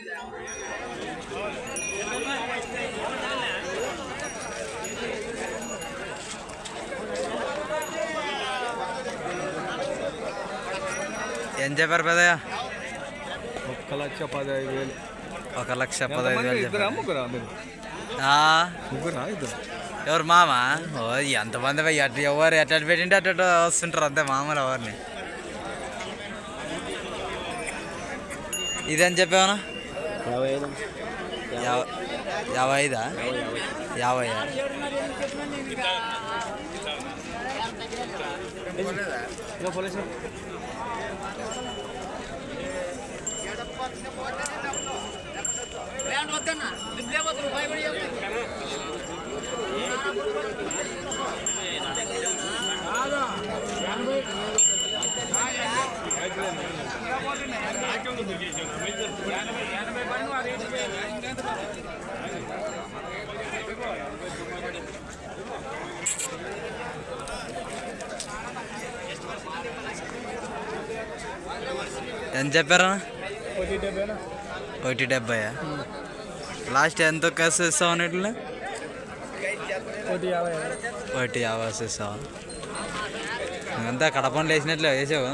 ఏం చెప్పారు పెద్దయ్య? 1,15,000. 1,15,000. ఎవరు మామ? ఓ ఎంతమంది అటు ఎవరు ఎట్ట పెట్టింటే అటు వస్తుంటారు అంతే మామూలు ఎవరిని. ఇదేం చెప్పావనా? 55. 50. ఎంత చెప్పారా? 1,70. లాస్ట్ ఎంత కాసు ఇస్తావు అన్నిటిలో? 1,50 ఇస్తావా? అంతా కడపండి వేసినట్లు వేసావు.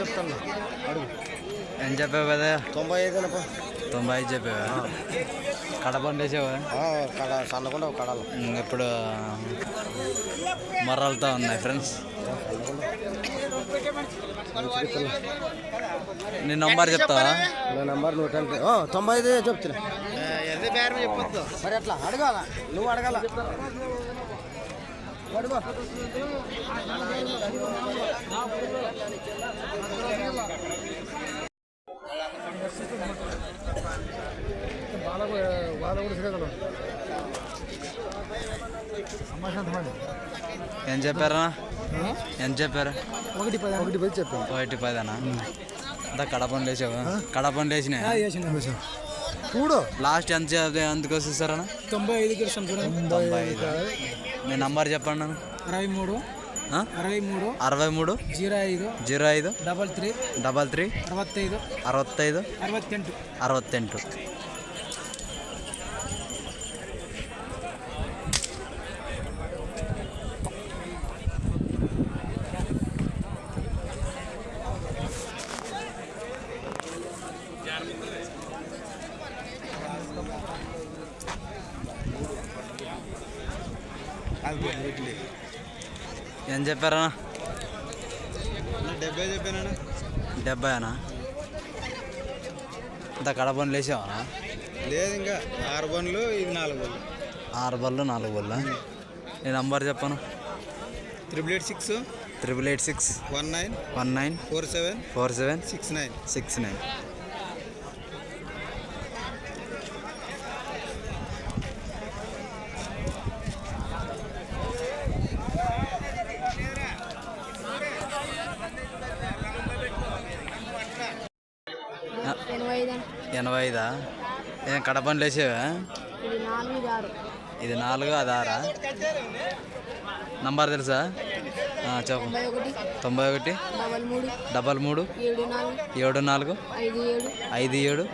చెప్తాను అడుగు. ఏం చెప్పావు కదా? 95. 95 చెప్పావా? కడపండి వేసావా? సన్నకుండా కడాలి. ఇప్పుడు మర్రలతో ఉన్నాయి ఫ్రెండ్స్. నీ నంబర్ చెప్తావా? నా నంబర్ 195 చెప్తున్నా. మరి అట్లా అడగాల, నువ్వు అడగాల. ఏం చెప్పారా? ఎంత చెప్పారు? 1,10 చెప్పాను. 1,10. అంతా కడపండి వేసావు? కడపండి వేసినా చూడు. లాస్ట్ ఎంతకు వస్తారన్నా? 95. మీ నంబర్ చెప్పండి. 63 63 05 05 33 33 65 65 68. ఏం చెప్పారా? 70 చెప్పానా? 70. అంత కడపండి వేసావా? లేదు, ఇంకా 6 బండ్లు, ఇది 4 బండ్లు. 6 బళ్ళు 4 బళ్ళు. నీ నంబర్ చెప్పను. 886 886 19 19 47 47 69. 69. ఎనభై 85. ఏం కడపండి వేసావా? ఇది 4 అది 6. నంబర్ తెలుసా? చెప్పు. 91 33 74 57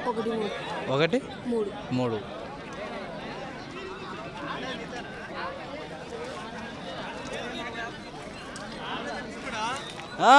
1 3. ఆ